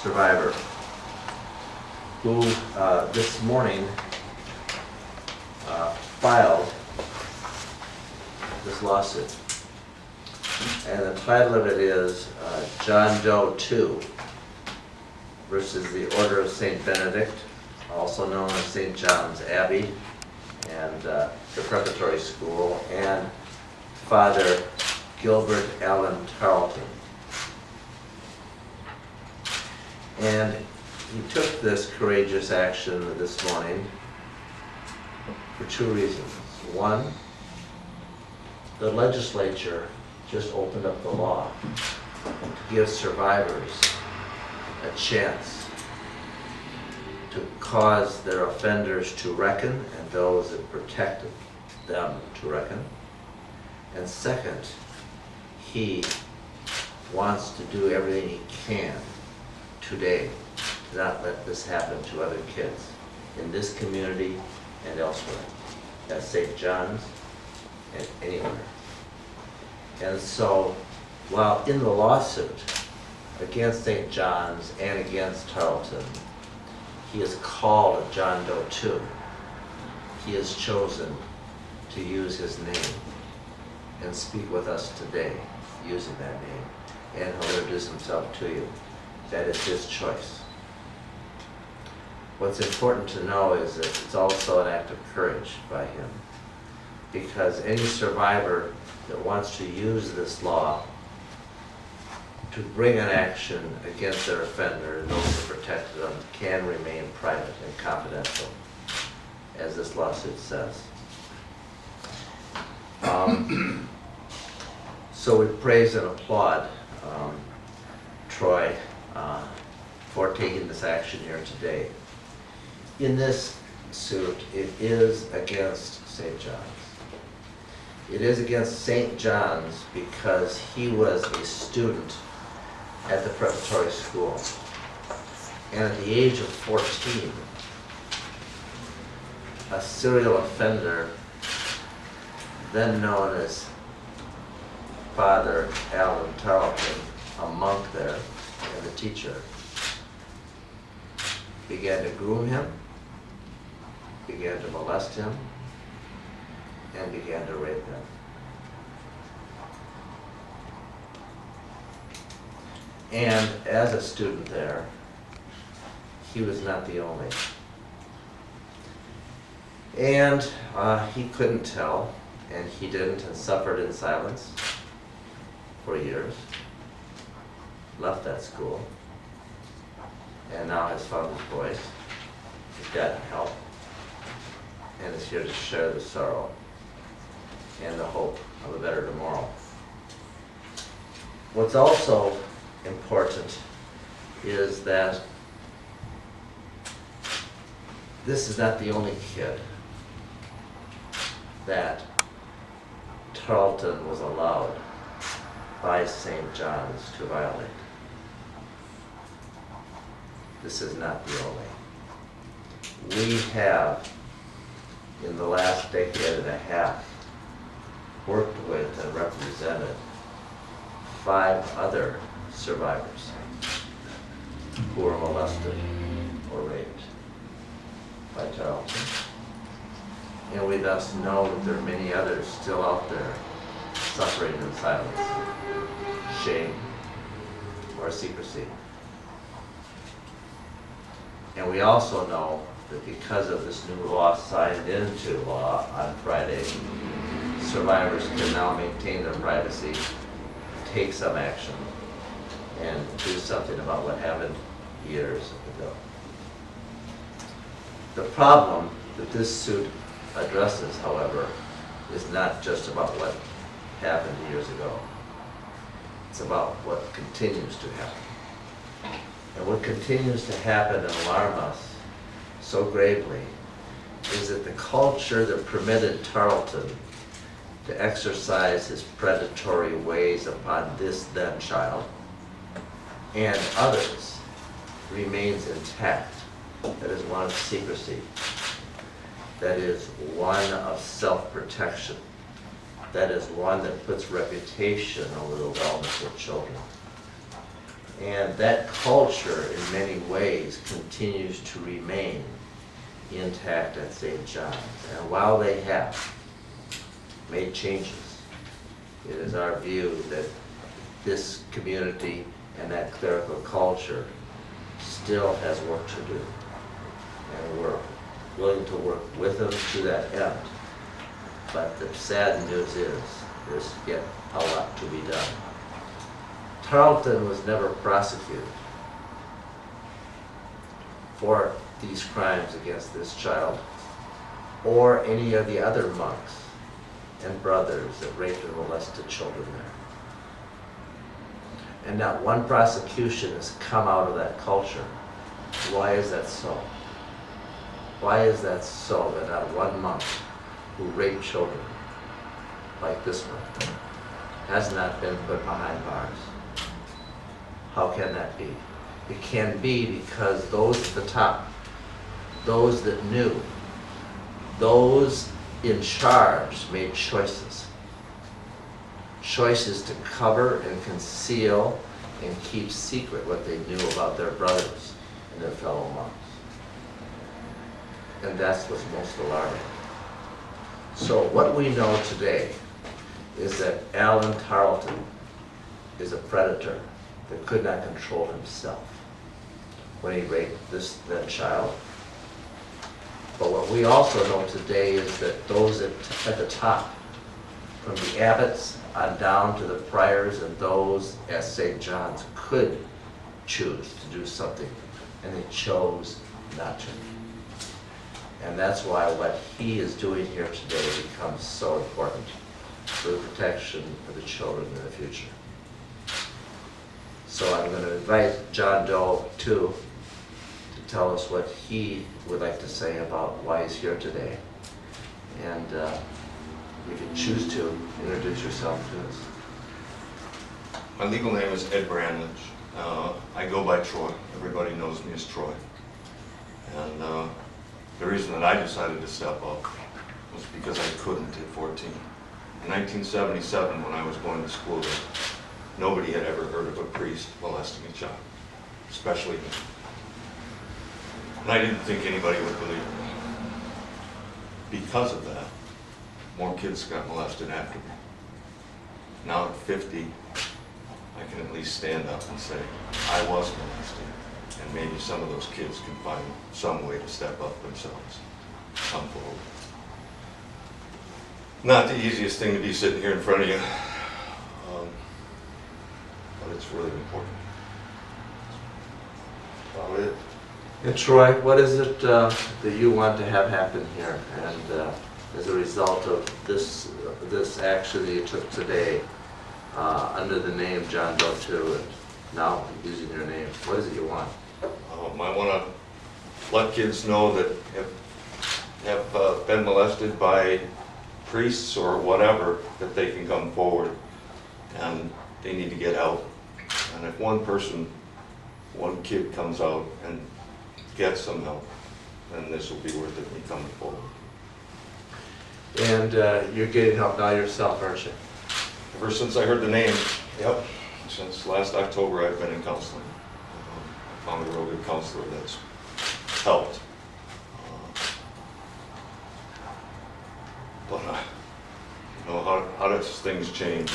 survivor who this morning filed this lawsuit. And the title of it is John Doe 2 versus the Order of St. Benedict, also known as St. John's Abbey, and the preparatory school, and Father Gilbert Allen Tarleton. And he took this courageous action this morning for two reasons. One, the legislature just opened up the law to give survivors a chance to cause their offenders to reckon and those that protected them to reckon. And second, he wants to do everything he can today to not let this happen to other kids in this community and elsewhere, at St. John's and anywhere. And so, while in the lawsuit against St. John's and against Tarleton, he is called a John Doe 2. He has chosen to use his name and speak with us today using that name, and he'll introduce himself to you. That is his choice. What's important to know is that it's also an act of courage by him, because any survivor that wants to use this law to bring an action against their offender and those who protected them can remain private and confidential, as this lawsuit says. So we praise and applaud Troy for taking this action here today. In this suit, it is against St. John's. It is against St. John's because he was a student at the preparatory school. And at the age of 14, a serial offender, then known as Father Allen Tarleton, a monk there, and the teacher, began to groom him, began to molest him, and began to rape him. And as a student there, he was not the only. And he couldn't tell, and he didn't, and suffered in silence for years, left that school, and now has found his voice, has gotten help, and is here to share the sorrow and the hope of a better tomorrow. What's also important is that this is not the only kid that Tarleton was allowed by St. John's to violate. This is not the only. We have, in the last decade and a half, worked with and represented 5 other survivors who were molested or raped by Tarleton. And we thus know that there are many others still out there suffering in silence, shame, or secrecy. And we also know that because of this new law signed into law on Friday, survivors can now maintain their privacy, take some action, and do something about what happened years ago. The problem that this suit addresses, however, is not just about what happened years ago. It's about what continues to happen. And what continues to happen and alarm us so gravely is that the culture that permitted Tarleton to exercise his predatory ways upon this then child and others remains intact. That is one of secrecy. That is one of self-protection. That is one that puts reputation over the wellness of children. And that culture, in many ways, continues to remain intact at St. John's. And while they have made changes, it is our view that this community and that clerical culture still has work to do. And we're willing to work with them to that end. But the sad news is, there's yet a lot to be done. Tarleton was never prosecuted for these crimes against this child or any of the other monks and brothers that raped and molested children there. And not one prosecution has come out of that culture. Why is that so? Why is that so that not one monk who raped children like this one has not been put behind bars? How can that be? It can be because those at the top, those that knew, those in charge made choices. Choices to cover and conceal and keep secret what they knew about their brothers and their fellow monks. And that's what's most alarming. So what we know today is that Alan Tarleton is a predator that could not control himself when he raped that child. But what we also know today is that those at the top, from the abbots on down to the priors and those at St. John's, could choose to do something, and they chose not to. And that's why what he is doing here today becomes so important for the protection of the children in the future. So I'm going to invite John Doe, too, to tell us what he would like to say about why he's here today. And if you choose to, introduce yourself to us. My legal name is Ed Bramlage. I go by Troy. Everybody knows me as Troy. And the reason that I decided to step up was because I couldn't at 14. In 1977, when I was going to school there, nobody had ever heard of a priest molesting a child, especially me. And I didn't think anybody would believe me. Because of that, more kids got molested after me. Now at 50, I can at least stand up and say, I was molested, and maybe some of those kids can find some way to step up themselves, come forward. Not the easiest thing to be sitting here in front of you, but it's really important. That's about it. And Troy, what is it that you want to have happen here? And as a result of this action that you took today, under the name John Doe 2, and now using your name, what is it you want? I want to let kids know that have been molested by priests or whatever, that they can come forward and they need to get help. And if one kid comes out and gets some help, then this will be worth it me coming forward. And you're getting help now yourself, aren't you? Ever since I heard the name, yep, since last October I've been in counseling. I found a real good counselor that's helped. But you know, how does things change?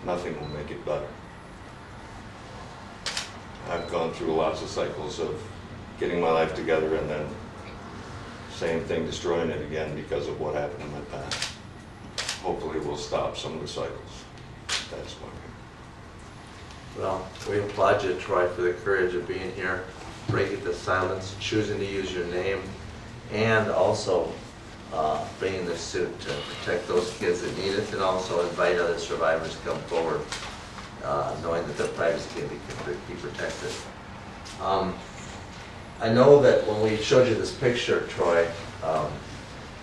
Nothing will make it better. I've gone through lots of cycles of getting my life together and then same thing, destroying it again because of what happened in my past. Hopefully we'll stop some of the cycles. That's my view. Well, we applaud you, Troy, for the courage of being here, breaking the silence, choosing to use your name, and also bringing this suit to protect those kids that need it, and also invite other survivors to come forward, knowing that their privacy can be protected. I know that when we showed you this picture, Troy,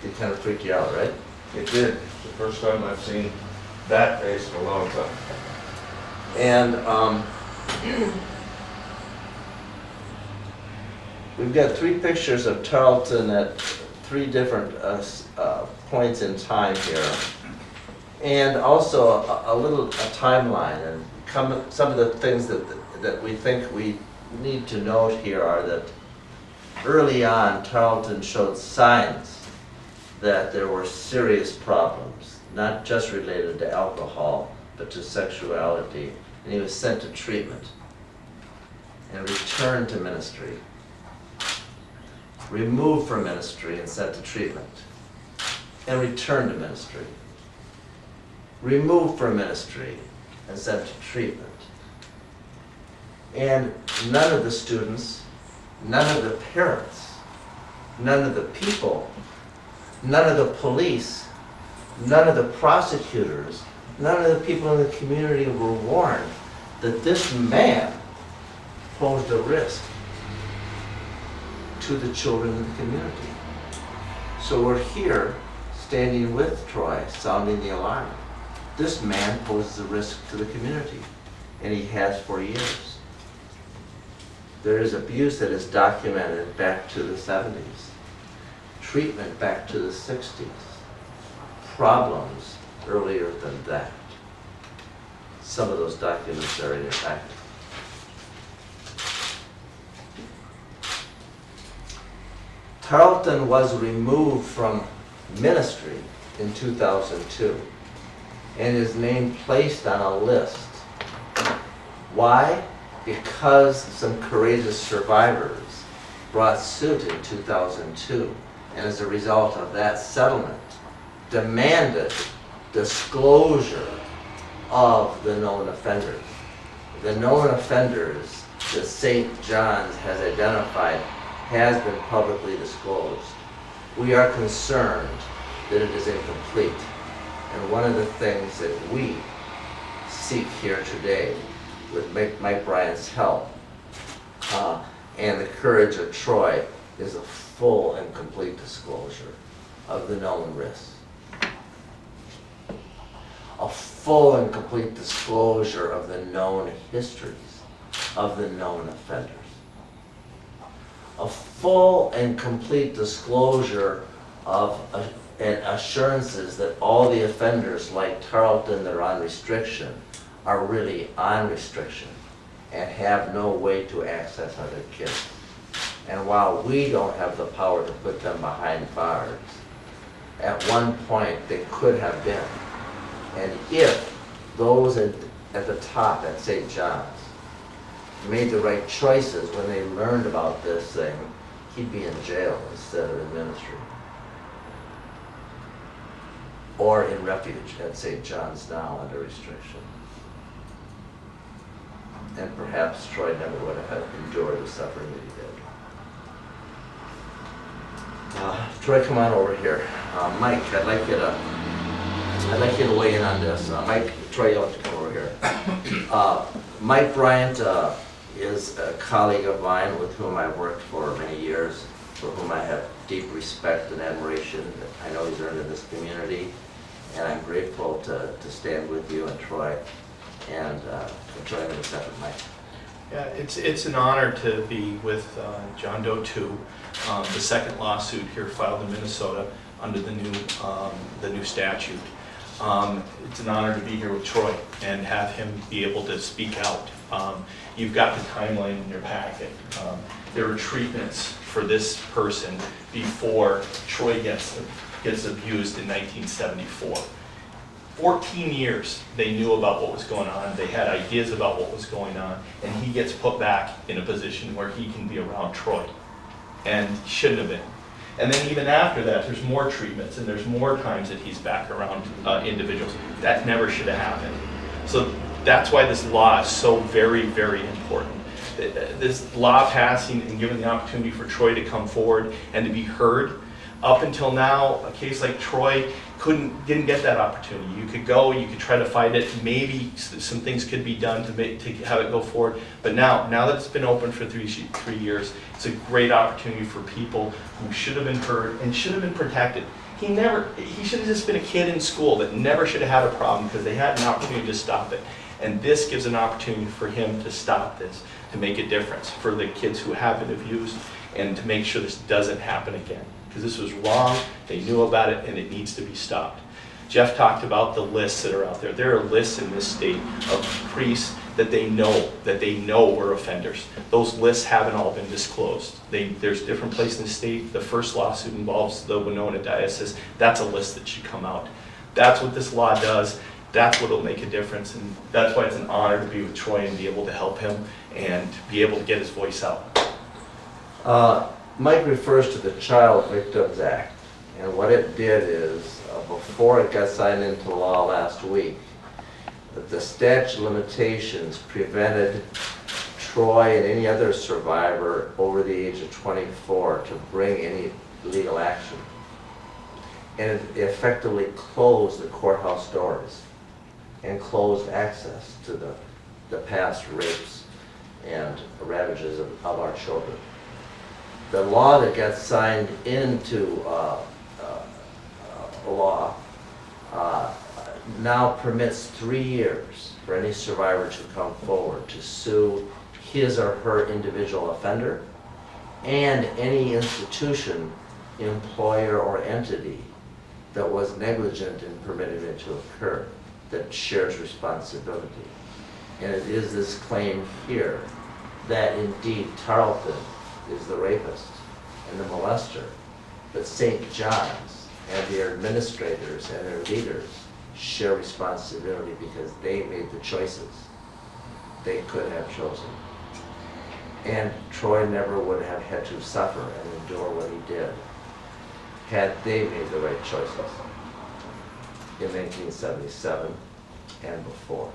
it kind of freaked you out, right? It did. It's the first time I've seen that face in a long time. And we've got 3 pictures of Tarleton at 3 different points in time here. And also a timeline, and some of the things that we think we need to note here are that early on, Tarleton showed signs that there were serious problems, not just related to alcohol, but to sexuality. And he was sent to treatment and returned to ministry. Removed from ministry and sent to treatment and returned to ministry. Removed from ministry and sent to treatment. And none of the students, none of the parents, none of the people, none of the police, none of the prosecutors, none of the people in the community were warned that this man posed a risk to the children of the community. So we're here, standing with Troy, sounding the alarm. This man poses a risk to the community, and he has for years. There is abuse that is documented back to the 70s, treatment back to the 60s, problems earlier than that. Some of those documents are inactive. Tarleton was removed from ministry in 2002 and his name placed on a list. Why? Because some courageous survivors brought suit in 2002, and as a result of that settlement, demanded disclosure of the known offenders. The known offenders that St. John's has identified has been publicly disclosed. We are concerned that it is incomplete, and one of the things that we seek here today with Mike Bryant's help and the courage of Troy is a full and complete disclosure of the known risks. A full and complete disclosure of the known histories of the known offenders. A full and complete disclosure of and assurances that all the offenders like Tarleton that are on restriction are really on restriction and have no way to access other kids. And while we don't have the power to put them behind bars, at one point they could have been. And if those at the top at St. John's made the right choices when they learned about this thing, he'd be in jail instead of in ministry. Or in refuge at St. John's now under restriction. And perhaps Troy never would have endured the suffering that he did. Troy, come on over here. Mike, I'd like you to weigh in on this. Troy, you'll have to come over here. Mike Bryant is a colleague of mine with whom I've worked for many years, for whom I have deep respect and admiration that I know he's earned in this community. And I'm grateful to stand with you and Troy and join in a separate mic. Yeah, it's an honor to be with John Doe 2, the second lawsuit here filed in Minnesota under the new statute. It's an honor to be here with Troy and have him be able to speak out. You've got the timeline in your packet. There were treatments for this person before Troy gets abused in 1974. 14 years they knew about what was going on, they had ideas about what was going on, and he gets put back in a position where he can be around Troy, and he shouldn't have been. And then even after that, there's more treatments, and there's more times that he's back around individuals. That never should have happened. So that's why this law is so very, very important. This law passing and giving the opportunity for Troy to come forward and to be heard. Up until now, a case like Troy didn't get that opportunity. You could go, you could try to fight it. Maybe some things could be done to have it go forward. But now that it's been open for 3 years, it's a great opportunity for people who should have been heard and should have been protected. He should have just been a kid in school that never should have had a problem because they had an opportunity to stop it. And this gives an opportunity for him to stop this, to make a difference for the kids who have been abused and to make sure this doesn't happen again. Because this was wrong, they knew about it, and it needs to be stopped. Jeff talked about the lists that are out there. There are lists in this state of priests that they know were offenders. Those lists haven't all been disclosed. There's different places in the state. The first lawsuit involves the Winona Diocese. That's a list that should come out. That's what this law does. That's what will make a difference, and that's why it's an honor to be with Troy and be able to help him and be able to get his voice out. Mike refers to the Child Victims Act, and what it did is, before it got signed into law last week, that the statute of limitations prevented Troy and any other survivor over the age of 24 to bring any legal action. And it effectively closed the courthouse doors and closed access to the past rapes and ravages of our children. The law that got signed into law now permits 3 years for any survivor to come forward to sue his or her individual offender and any institution, employer, or entity that was negligent in permitting it to occur, that shares responsibility. And it is this claim here that indeed Tarleton is the rapist and the molester, but St. John's and their administrators and their leaders share responsibility because they made the choices they could have chosen. And Troy never would have had to suffer and endure what he did had they made the right choices in 1977 and before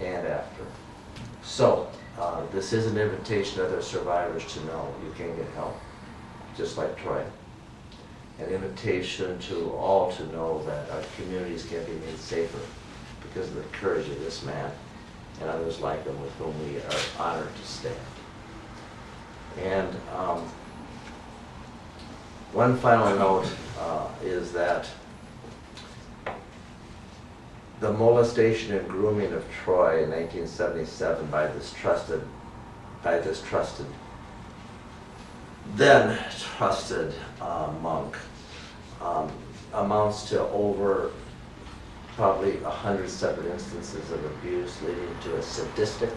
and after. So this is an invitation to other survivors to know you can get help, just like Troy. An invitation to all to know that our communities can be made safer because of the courage of this man and others like him with whom we are honored to stand. And one final note is that the molestation and grooming of Troy in 1977 by this trusted, then trusted monk amounts to over probably 100 separate instances of abuse leading to a sadistic,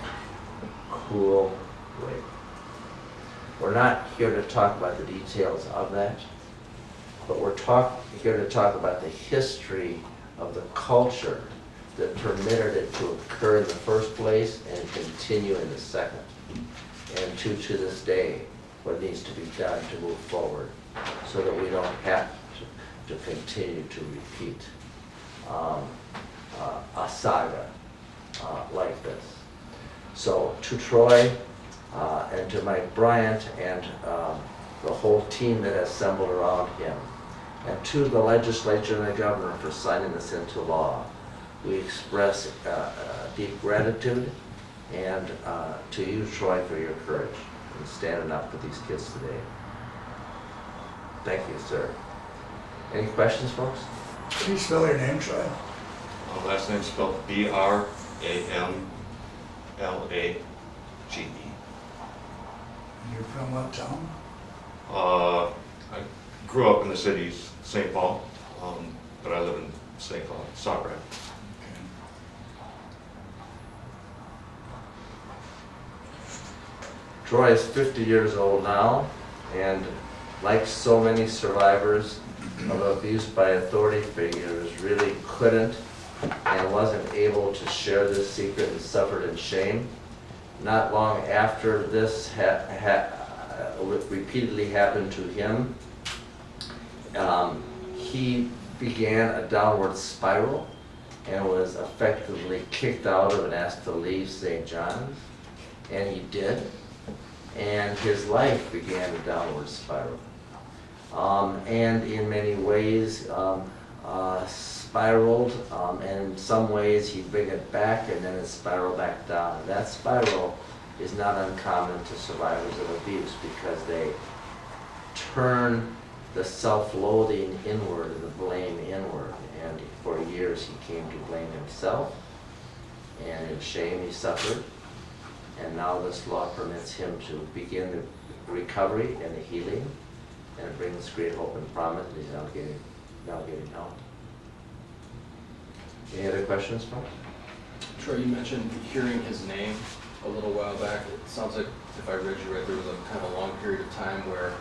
cruel rape. We're not here to talk about the details of that, but we're here to talk about the history of the culture that permitted it to occur in the first place and continue in the second. And to this day, what needs to be done to move forward so that we don't have to continue to repeat a saga like this. So to Troy and to Mike Bryant and the whole team that assembled around him, and to the legislature and the governor for signing this into law, we express deep gratitude, and to you, Troy, for your courage in standing up for these kids today. Thank you, sir. Any questions, folks? Can you spell your name, Troy? Last name spelled Bramlage. You're from what town? I grew up in the city's St. Paul, but I live in St. Paul, Sauk Rapids. Okay. Troy is 50 years old now, and like so many survivors of abuse by authority figures, really couldn't and wasn't able to share this secret and suffered in shame. Not long after this repeatedly happened to him, he began a downward spiral and was effectively kicked out of and asked to leave St. John's, and he did, and his life began a downward spiral. And in many ways spiraled, and in some ways he'd bring it back and then it spiraled back down. And that spiral is not uncommon to survivors of abuse because they turn the self-loathing inward and the blame inward. And for years he came to blame himself, and in shame he suffered. And now this law permits him to begin the recovery and the healing, and it brings great hope and promise that he's now getting out. Any other questions, folks? Troy, you mentioned hearing his name a little while back. It sounds like, if I read you right, there was a kind of a long period of time where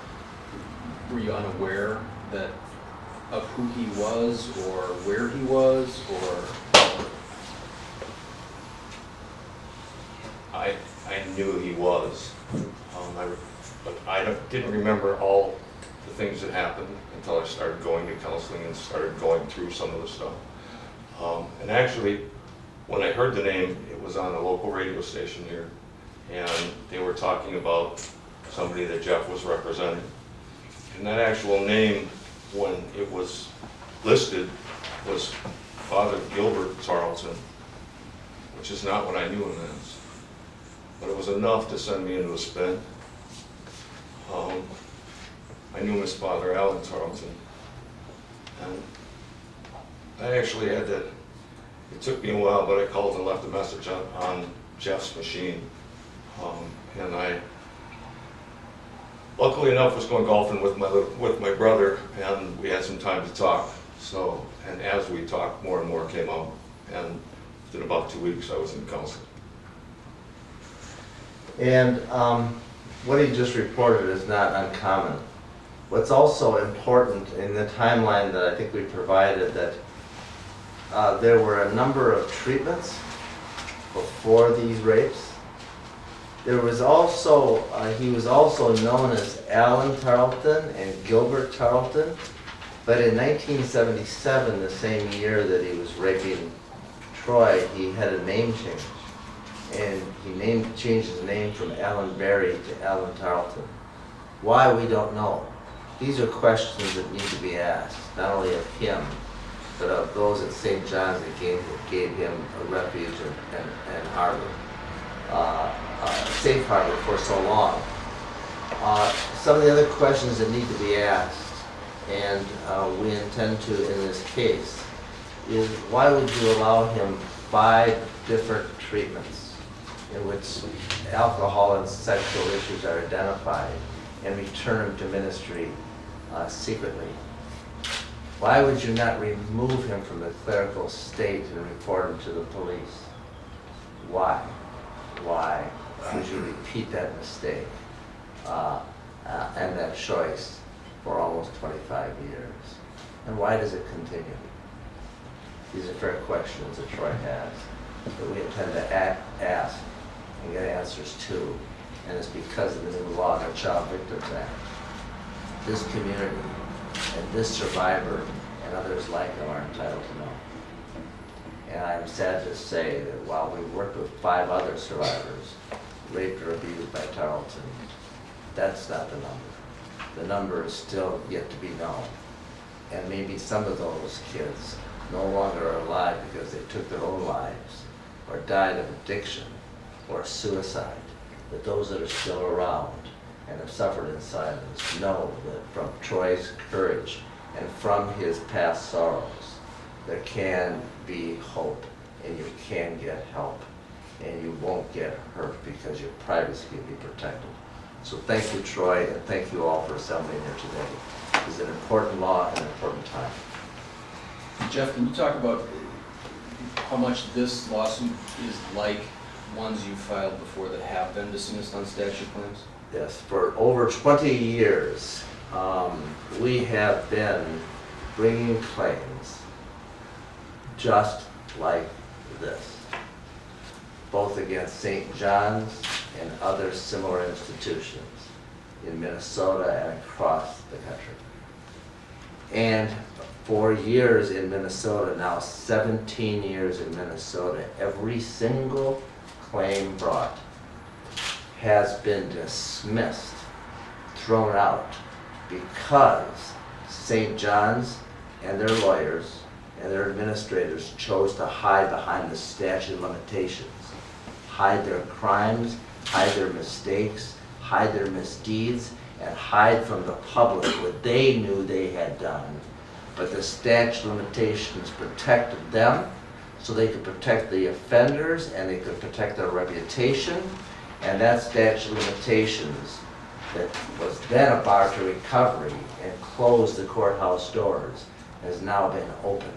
were you unaware that of who he was or where he was, or? I knew he was, but I didn't remember all the things that happened until I started going to counseling and started going through some of the stuff. And actually, when I heard the name, it was on a local radio station here, and they were talking about somebody that Jeff was representing. And that actual name, when it was listed, was Father Gilbert Tarleton, which is not what I knew him as. But it was enough to send me into a spin. I knew him as Father Alan Tarleton. And I actually had to, it took me a while, but I called and left a message on Jeff's machine. And I, luckily enough, was going golfing with my brother, and we had some time to talk. So, and as we talked, more and more came out. And within about 2 weeks, I was in counseling. And what he just reported is not uncommon. What's also important in the timeline that I think we provided, that there were a number of treatments before these rapes. There was also, he was also known as Alan Tarleton and Gilbert Tarleton, but in 1977, the same year that he was raping Troy, he had a name change. And he changed his name from Alan Berry to Alan Tarleton. Why, we don't know. These are questions that need to be asked, not only of him, but of those at St. John's that gave him a refuge and harbor, safe harbor for so long. Some of the other questions that need to be asked, and we intend to in this case, is why would you allow him 5 different treatments in which alcohol and sexual issues are identified, and return him to ministry secretly? Why would you not remove him from the clerical state and report him to the police? Why? Why would you repeat that mistake and that choice for almost 25 years? And why does it continue? These are fair questions that Troy has that we intend to ask and get answers to, and it's because of the new law, the Child Victims Act. This community and this survivor and others like him are entitled to know. And I'm sad to say that while we worked with 5 other survivors raped or abused by Tarleton, that's not the number. The number is still yet to be known. And maybe some of those kids no longer are alive because they took their own lives or died of addiction or suicide, but those that are still around and have suffered in silence know that from Troy's courage and from his past sorrows, there can be hope, and you can get help, and you won't get hurt because your privacy will be protected. So thank you, Troy, and thank you all for assembling here today. This is an important law and an important time. Jeff, can you talk about how much this lawsuit is like ones you filed before that have been dismissed on statute claims? Yes, for over 20 years, we have been bringing claims just like this, both against St. John's and other similar institutions in Minnesota and across the country. And for years in Minnesota, now 17 years in Minnesota, every single claim brought has been dismissed, thrown out, because St. John's and their lawyers and their administrators chose to hide behind the statute of limitations, hide their crimes, hide their mistakes, hide their misdeeds, and hide from the public what they knew they had done. But the statute of limitations protected them so they could protect the offenders and they could protect their reputation. And that statute of limitations that was then a bar to recovery and closed the courthouse doors has now been opened.